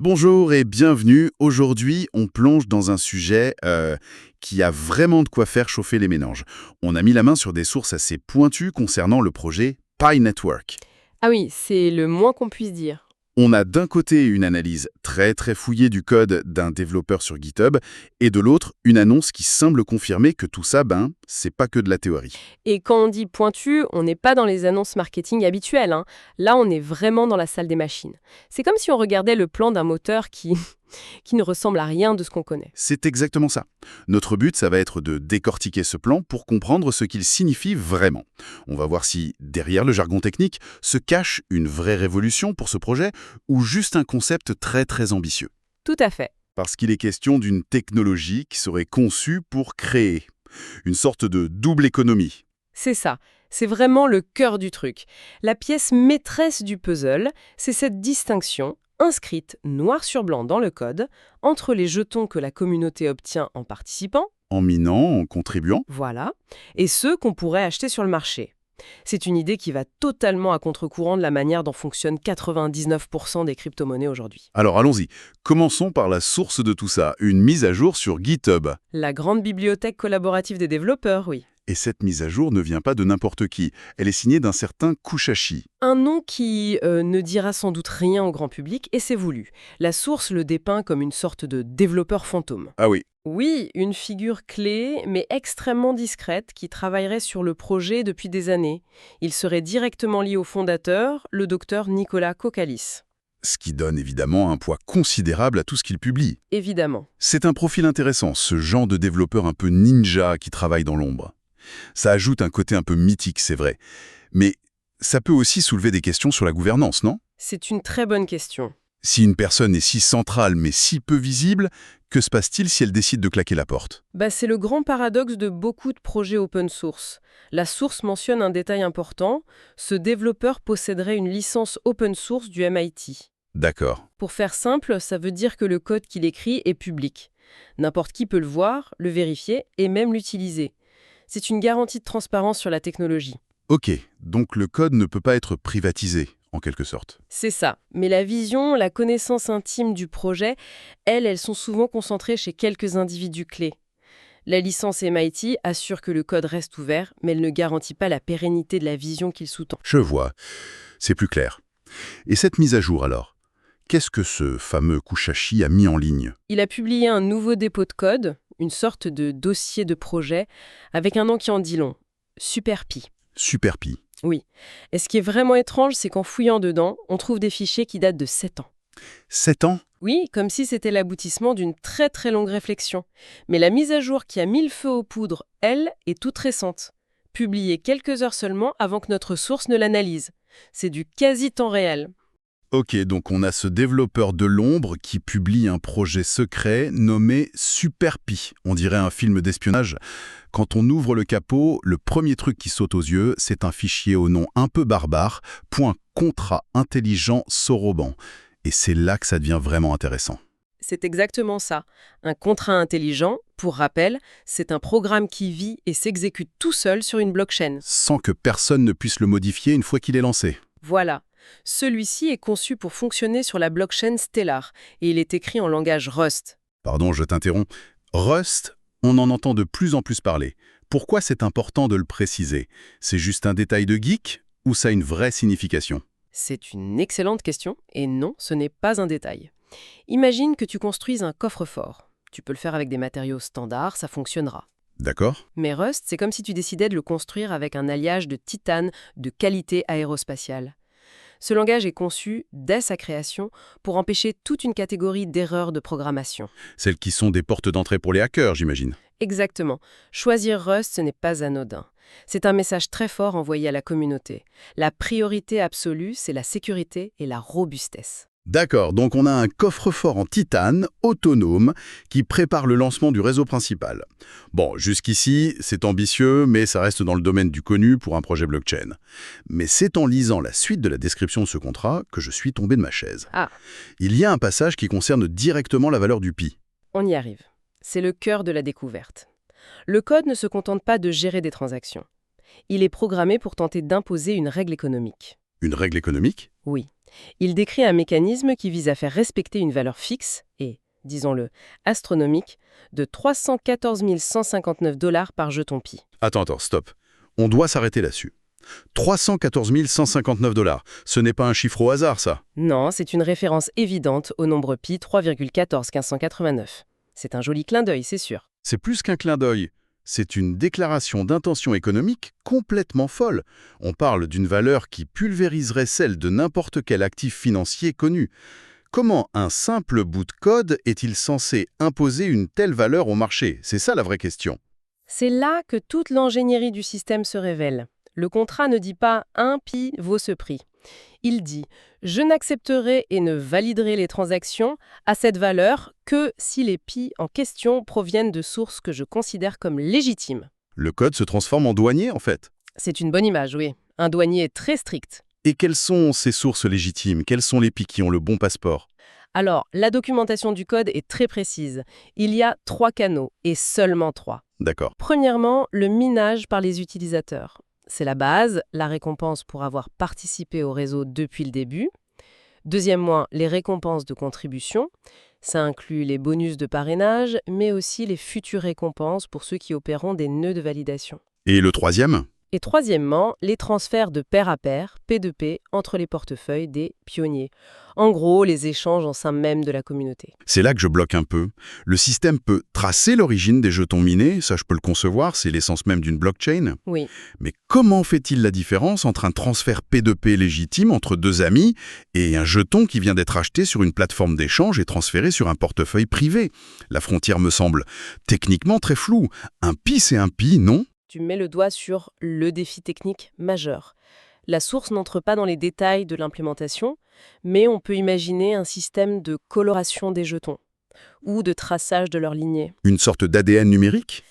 Bonjour et bienvenue. Aujourd'hui, on plonge dans un sujet qui a vraiment de quoi faire chauffer les méninges. On a mis la main sur des sources assez pointues concernant le projet Pi Network. Ah oui, c'est le moins qu'on puisse dire. On a d'un côté une analyse très fouillée du code d'un développeur sur GitHub et de l'autre une annonce qui semble confirmer que tout ça, c'est pas que de la théorie. Et quand on dit pointu, on n'est pas dans les annonces marketing habituelles, hein. Là, on est vraiment dans la salle des machines. C'est comme si on regardait le plan d'un moteur qui, qui ne ressemble à rien de ce qu'on connaît. C'est exactement ça. Notre but, ça va être de décortiquer ce plan pour comprendre ce qu'il signifie vraiment. On va voir si, derrière le jargon technique, se cache une vraie révolution pour ce projet ou juste un concept très ambitieux. Tout à fait. Parce qu'il est question d'une technologie qui serait conçue pour créer une sorte de double économie. C'est ça. C'est vraiment le cœur du truc. La pièce maîtresse du puzzle, c'est cette distinction, inscrite noir sur blanc dans le code, entre les jetons que la communauté obtient en participant, En minant, en contribuant. voilà, et ceux qu'on pourrait acheter sur le marché. C'est une idée qui va totalement à contre-courant de la manière dont fonctionnent 99% des crypto-monnaies aujourd'hui. Alors allons-y. Commençons par la source de tout ça, une mise à jour sur GitHub. La grande bibliothèque collaborative des développeurs, oui. Et cette mise à jour ne vient pas de n'importe qui. Elle est signée d'un certain Kushashi. Un nom qui ne dira sans doute rien au grand public, et c'est voulu. La source le dépeint comme une sorte de développeur fantôme. Ah oui, Oui, une figure clé, mais extrêmement discrète, qui travaillerait sur le projet depuis des années. Il serait directement lié au fondateur, le docteur Nicolas Kokkalis. ce qui donne évidemment un poids considérable à tout ce qu'il publie. Évidemment. C'est un profil intéressant, ce genre de développeur un peu ninja qui travaille dans l'ombre. Ça ajoute un côté un peu mythique, c'est vrai. Mais ça peut aussi soulever des questions sur la gouvernance, non? C'est une très bonne question. Si une personne est si centrale mais si peu visible, que se passe-t-il si elle décide de claquer la porte? C'est le grand paradoxe de beaucoup de projets open source. La source mentionne un détail important, ce développeur posséderait une licence open source du MIT. D'accord. Pour faire simple, ça veut dire que le code qu'il écrit est public. N'importe qui peut le voir, le vérifier et même l'utiliser. C'est une garantie de transparence sur la technologie. Ok, donc le code ne peut pas être privatisé, en quelque sorte. C'est ça. Mais la vision, la connaissance intime du projet, elles sont souvent concentrées chez quelques individus clés. La licence MIT assure que le code reste ouvert, mais elle ne garantit pas la pérennité de la vision qu'il sous-tend. Je vois, c'est plus clair. Et cette mise à jour alors? Qu'est-ce que ce fameux Kushashi a mis en ligne? Il a publié un nouveau dépôt de code, une sorte de dossier de projet, avec un nom qui en dit long. SuperPi. SuperPi. Oui. Et ce qui est vraiment étrange, c'est qu'en fouillant dedans, on trouve des fichiers qui datent de 7 ans. 7 ans? Oui, comme si c'était l'aboutissement d'une très longue réflexion. Mais la mise à jour qui a mis le feu aux poudres, elle, est toute récente. Publiée quelques heures seulement avant que notre source ne l'analyse. C'est du quasi-temps réel. Ok, donc on a ce développeur de l'ombre qui publie un projet secret nommé SuperPi. On dirait un film d'espionnage. Quand on ouvre le capot, le premier truc qui saute aux yeux, c'est un fichier au nom un peu barbare, .contrat intelligent soroban. Et c'est là que ça devient vraiment intéressant. C'est exactement ça. Un contrat intelligent, pour rappel, c'est un programme qui vit et s'exécute tout seul sur une blockchain. Sans que personne ne puisse le modifier une fois qu'il est lancé. Voilà. Celui-ci est conçu pour fonctionner sur la blockchain Stellar et il est écrit en langage Rust. Pardon, je t'interromps. Rust, on en entend de plus en plus parler. Pourquoi c'est important de le préciser? C'est juste un détail de geek ou ça a une vraie signification? C'est une excellente question et non, ce n'est pas un détail. Imagine que tu construises un coffre-fort. Tu peux le faire avec des matériaux standards, ça fonctionnera. D'accord? Mais Rust, c'est comme si tu décidais de le construire avec un alliage de titane de qualité aérospatiale. Ce langage est conçu, dès sa création, pour empêcher toute une catégorie d'erreurs de programmation. Celles qui sont des portes d'entrée pour les hackers, j'imagine. Exactement. Choisir Rust, ce n'est pas anodin. C'est un message très fort envoyé à la communauté. La priorité absolue, c'est la sécurité et la robustesse. D'accord, donc on a un coffre-fort en titane, autonome, qui prépare le lancement du réseau principal. Bon, jusqu'ici, c'est ambitieux, mais ça reste dans le domaine du connu pour un projet blockchain. Mais c'est en lisant la suite de la description de ce contrat que je suis tombé de ma chaise. Ah, Il y a un passage qui concerne directement la valeur du pi. on y arrive. C'est le cœur de la découverte. Le code ne se contente pas de gérer des transactions. Il est programmé pour tenter d'imposer une règle économique. Une règle économique? Oui. Il décrit un mécanisme qui vise à faire respecter une valeur fixe et, disons-le, astronomique, de 314 159 $ par jeton Pi. Attends, stop. On doit s'arrêter là-dessus. 314 159 $. Ce n'est pas un chiffre au hasard, ça. Non, c'est une référence évidente au nombre Pi 3,14 1589. C'est un joli clin d'œil, c'est sûr. C'est plus qu'un clin d'œil. C'est une déclaration d'intention économique complètement folle. On parle d'une valeur qui pulvériserait celle de n'importe quel actif financier connu. Comment un simple bout de code est-il censé imposer une telle valeur au marché? C'est ça la vraie question. C'est là que toute l'ingénierie du système se révèle. Le contrat ne dit pas « 1 pi vaut ce prix ». Il dit « Je n'accepterai et ne validerai les transactions à cette valeur que si les pi en question proviennent de sources que je considère comme légitimes. » Le code se transforme en douanier, en fait. C'est une bonne image, oui. Un douanier très strict. Et quelles sont ces sources légitimes? Quels sont les pi qui ont le bon passeport? Alors, la documentation du code est très précise. Il y a 3 canaux, et seulement 3. D'accord. Premièrement, le minage par les utilisateurs. C'est la base, la récompense pour avoir participé au réseau depuis le début. Deuxièmement, les récompenses de contribution. Ça inclut les bonus de parrainage, mais aussi les futures récompenses pour ceux qui opéreront des nœuds de validation. Et le troisième? Et troisièmement, les transferts de pair à pair, P2P, entre les portefeuilles des pionniers. En gros, les échanges en sein même de la communauté. C'est là que je bloque un peu. Le système peut tracer l'origine des jetons minés, ça je peux le concevoir, c'est l'essence même d'une blockchain. Oui. Mais comment fait-il la différence entre un transfert P2P légitime entre deux amis et un jeton qui vient d'être acheté sur une plateforme d'échange et transféré sur un portefeuille privé? La frontière me semble techniquement très floue. Un pi, c'est un pi, non? Tu mets le doigt sur le défi technique majeur. La source n'entre pas dans les détails de l'implémentation, mais on peut imaginer un système de coloration des jetons ou de traçage de leur lignée. Une sorte d'ADN numérique?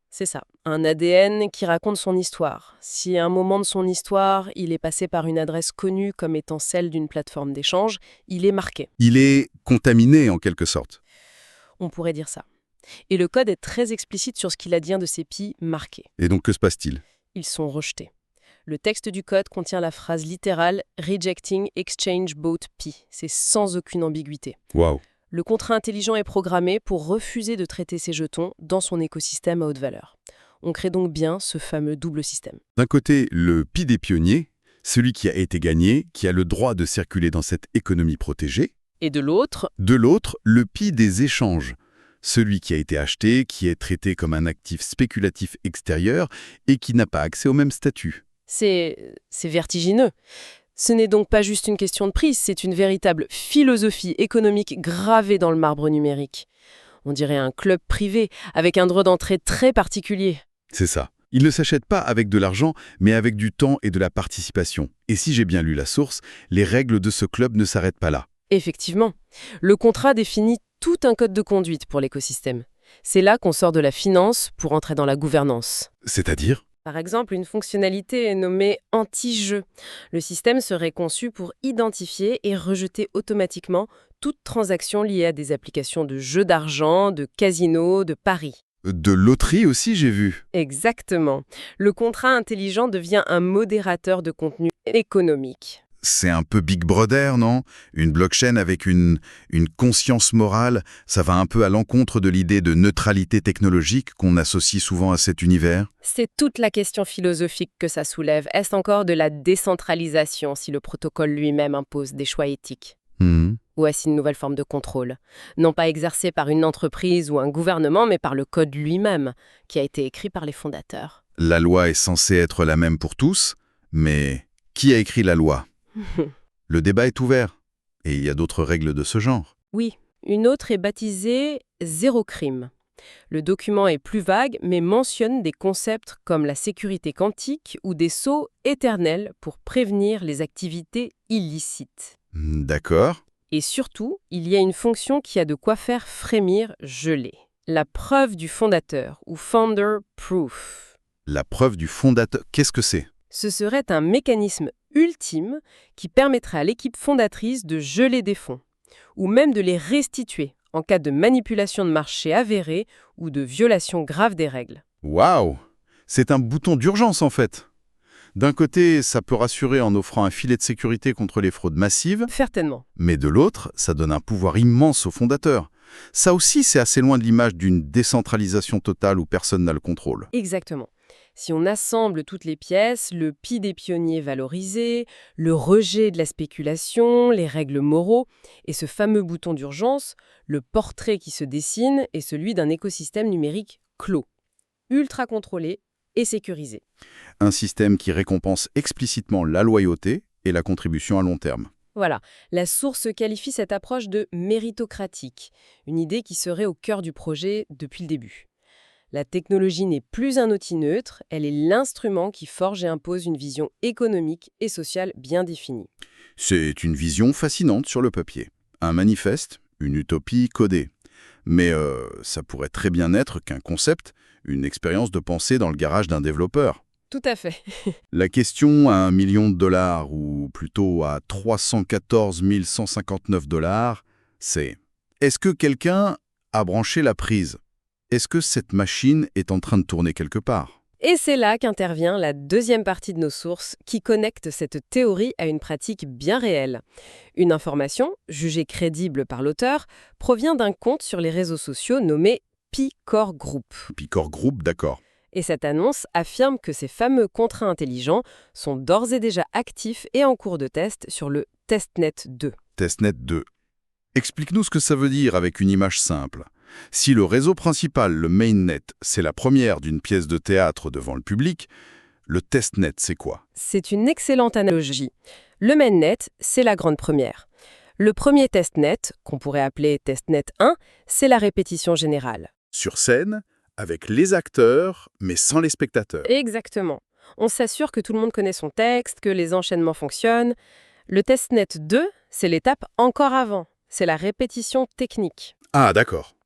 C'est ça, un ADN qui raconte son histoire. Si à un moment de son histoire, il est passé par une adresse connue comme étant celle d'une plateforme d'échange, il est marqué. Il est contaminé en quelque sorte. On pourrait dire ça. Et le code est très explicite sur ce qu'il advient de ces pi marqués. Et donc que se passe-t-il? Ils sont rejetés. Le texte du code contient la phrase littérale « Rejecting exchange bought pi ». C'est sans aucune ambiguïté. Waouh! Le contrat intelligent est programmé pour refuser de traiter ces jetons dans son écosystème à haute valeur. On crée donc bien ce fameux double système. D'un côté, le pi des pionniers, celui qui a été gagné, qui a le droit de circuler dans cette économie protégée. Et de l'autre, Le pi des échanges, celui qui a été acheté, qui est traité comme un actif spéculatif extérieur et qui n'a pas accès au même statut. c'est vertigineux. Ce n'est donc pas juste une question de prix, c'est une véritable philosophie économique gravée dans le marbre numérique. On dirait un club privé, avec un droit d'entrée très particulier. C'est ça. Il ne s'achète pas avec de l'argent, mais avec du temps et de la participation. Et si j'ai bien lu la source, les règles de ce club ne s'arrêtent pas là. Effectivement, le contrat définit tout un code de conduite pour l'écosystème. C'est là qu'on sort de la finance pour entrer dans la gouvernance. C'est-à-dire? Par exemple, une fonctionnalité est nommée anti-jeu. Le système serait conçu pour identifier et rejeter automatiquement toute transaction liée à des applications de jeux d'argent, de casino, de paris. De loterie aussi, j'ai vu. Exactement. Le contrat intelligent devient un modérateur de contenu économique. C'est un peu Big Brother, non? Une blockchain avec une conscience morale, ça va un peu à l'encontre de l'idée de neutralité technologique qu'on associe souvent à cet univers. C'est toute la question philosophique que ça soulève. Est-ce encore de la décentralisation si le protocole lui-même impose des choix éthiques? Ou est-ce une nouvelle forme de contrôle? Non pas exercée par une entreprise ou un gouvernement, mais par le code lui-même, qui a été écrit par les fondateurs. La loi est censée être la même pour tous, mais qui a écrit la loi? Le débat est ouvert, et il y a d'autres règles de ce genre. Oui, une autre est baptisée « Zéro crime ». Le document est plus vague, mais mentionne des concepts comme la sécurité quantique ou des sceaux éternels pour prévenir les activités illicites. D'accord. Et surtout, il y a une fonction qui a de quoi faire frémir gelé. La preuve du fondateur, ou founder proof. La preuve du fondateur, qu'est-ce que c'est? Ce serait un mécanisme ultime qui permettrait à l'équipe fondatrice de geler des fonds, ou même de les restituer en cas de manipulation de marché avérée ou de violation grave des règles. Waouh! C'est un bouton d'urgence en fait. D'un côté, ça peut rassurer en offrant un filet de sécurité contre les fraudes massives, Certainement. mais de l'autre, ça donne un pouvoir immense aux fondateurs. Ça aussi, c'est assez loin de l'image d'une décentralisation totale où personne n'a le contrôle. Exactement. Si on assemble toutes les pièces, le pis des pionniers valorisé, le rejet de la spéculation, les règles moraux et ce fameux bouton d'urgence, le portrait qui se dessine est celui d'un écosystème numérique clos, ultra contrôlé et sécurisé. Un système qui récompense explicitement la loyauté et la contribution à long terme. Voilà, la source qualifie cette approche de méritocratique, une idée qui serait au cœur du projet depuis le début. La technologie n'est plus un outil neutre, elle est l'instrument qui forge et impose une vision économique et sociale bien définie. C'est une vision fascinante sur le papier. Un manifeste, une utopie codée. Mais ça pourrait très bien être qu'un concept, une expérience de pensée dans le garage d'un développeur. Tout à fait. La question à $1 million, ou plutôt à 314 159 $, c'est: est-ce que quelqu'un a branché la prise? Est-ce que cette machine est en train de tourner quelque part? Et c'est là qu'intervient la deuxième partie de nos sources qui connecte cette théorie à une pratique bien réelle. Une information, jugée crédible par l'auteur, provient d'un compte sur les réseaux sociaux nommé P-Core Group. Picor Group, d'accord. Et cette annonce affirme que ces fameux contrats intelligents sont d'ores et déjà actifs et en cours de test sur le Testnet 2. Testnet 2. Explique-nous ce que ça veut dire avec une image simple. Si le réseau principal, le mainnet, c'est la première d'une pièce de théâtre devant le public, le testnet, c'est quoi? C'est une excellente analogie. Le mainnet, c'est la grande première. Le premier testnet, qu'on pourrait appeler testnet 1, c'est la répétition générale. Sur scène, avec les acteurs, mais sans les spectateurs. Exactement. On s'assure que tout le monde connaît son texte, que les enchaînements fonctionnent. Le testnet 2, c'est l'étape encore avant. C'est la répétition technique. Ah, d'accord.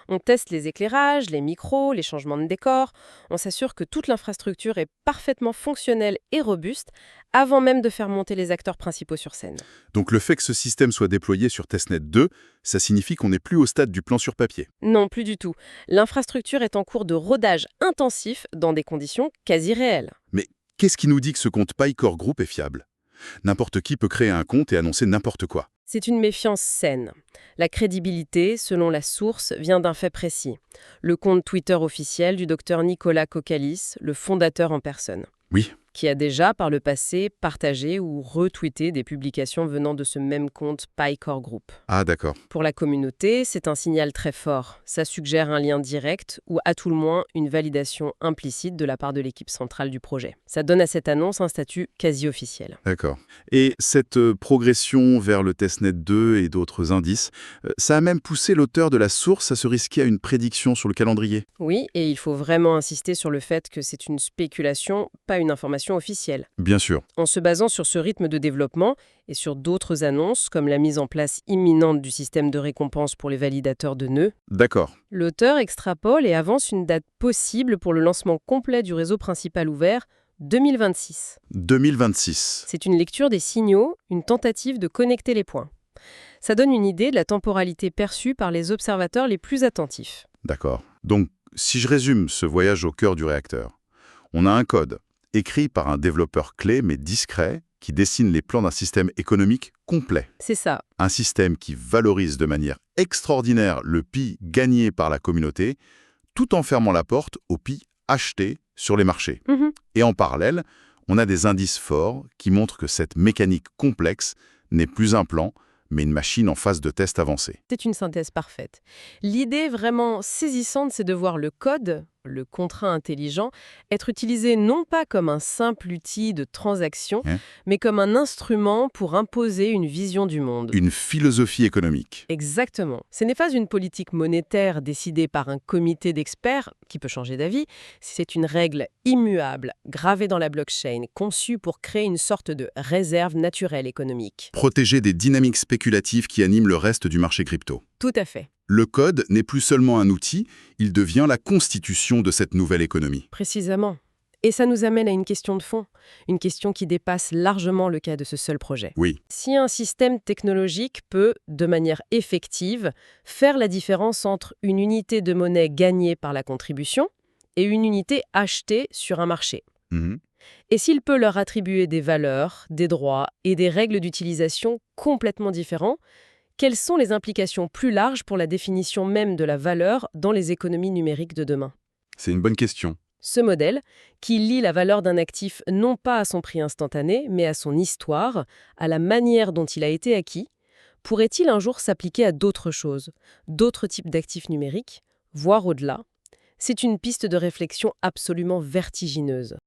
On teste les éclairages, les micros, les changements de décor. On s'assure que toute l'infrastructure est parfaitement fonctionnelle et robuste avant même de faire monter les acteurs principaux sur scène. Donc le fait que ce système soit déployé sur Testnet 2, ça signifie qu'on n'est plus au stade du plan sur papier. Non, plus du tout. L'infrastructure est en cours de rodage intensif dans des conditions quasi réelles. Mais qu'est-ce qui nous dit que ce compte Picor Group est fiable? N'importe qui peut créer un compte et annoncer n'importe quoi. C'est une méfiance saine. La crédibilité, selon la source, vient d'un fait précis. Le compte Twitter officiel du docteur Nicolas Kokkalis, le fondateur en personne. Oui, Qui a déjà, par le passé, partagé ou retweeté des publications venant de ce même compte Picor Group. ah d'accord. Pour la communauté, c'est un signal très fort. Ça suggère un lien direct ou à tout le moins une validation implicite de la part de l'équipe centrale du projet. Ça donne à cette annonce un statut quasi officiel. D'accord. Et cette progression vers le Testnet 2 et d'autres indices, ça a même poussé l'auteur de la source à se risquer à une prédiction sur le calendrier. Oui, et il faut vraiment insister sur le fait que c'est une spéculation, pas une information officielle. Bien sûr. En se basant sur ce rythme de développement et sur d'autres annonces, comme la mise en place imminente du système de récompense pour les validateurs de nœuds, D'accord. l'auteur extrapole et avance une date possible pour le lancement complet du réseau principal ouvert, 2026. 2026. C'est une lecture des signaux, une tentative de connecter les points. Ça donne une idée de la temporalité perçue par les observateurs les plus attentifs. D'accord. Donc, si je résume ce voyage au cœur du réacteur, on a un code, écrit par un développeur clé mais discret, qui dessine les plans d'un système économique complet. C'est ça. Un système qui valorise de manière extraordinaire le PI gagné par la communauté, tout en fermant la porte au PI acheté sur les marchés. Et en parallèle, on a des indices forts qui montrent que cette mécanique complexe n'est plus un plan, mais une machine en phase de test avancé. C'est une synthèse parfaite. L'idée vraiment saisissante, c'est de voir le code, le contrat intelligent, être utilisé non pas comme un simple outil de transaction, mais comme un instrument pour imposer une vision du monde. Une philosophie économique. Exactement. Ce n'est pas une politique monétaire décidée par un comité d'experts qui peut changer d'avis, c'est une règle immuable, gravée dans la blockchain, conçue pour créer une sorte de réserve naturelle économique. Protéger des dynamiques spéculatives qui animent le reste du marché crypto. Tout à fait. Le code n'est plus seulement un outil, il devient la constitution de cette nouvelle économie. Précisément. Et ça nous amène à une question de fond, une question qui dépasse largement le cas de ce seul projet. Oui, Si un système technologique peut, de manière effective, faire la différence entre une unité de monnaie gagnée par la contribution et une unité achetée sur un marché, Et s'il peut leur attribuer des valeurs, des droits et des règles d'utilisation complètement différents, quelles sont les implications plus larges pour la définition même de la valeur dans les économies numériques de demain? C'est une bonne question. Ce modèle, qui lie la valeur d'un actif non pas à son prix instantané, mais à son histoire, à la manière dont il a été acquis, pourrait-il un jour s'appliquer à d'autres choses, d'autres types d'actifs numériques, voire au-delà? C'est une piste de réflexion absolument vertigineuse.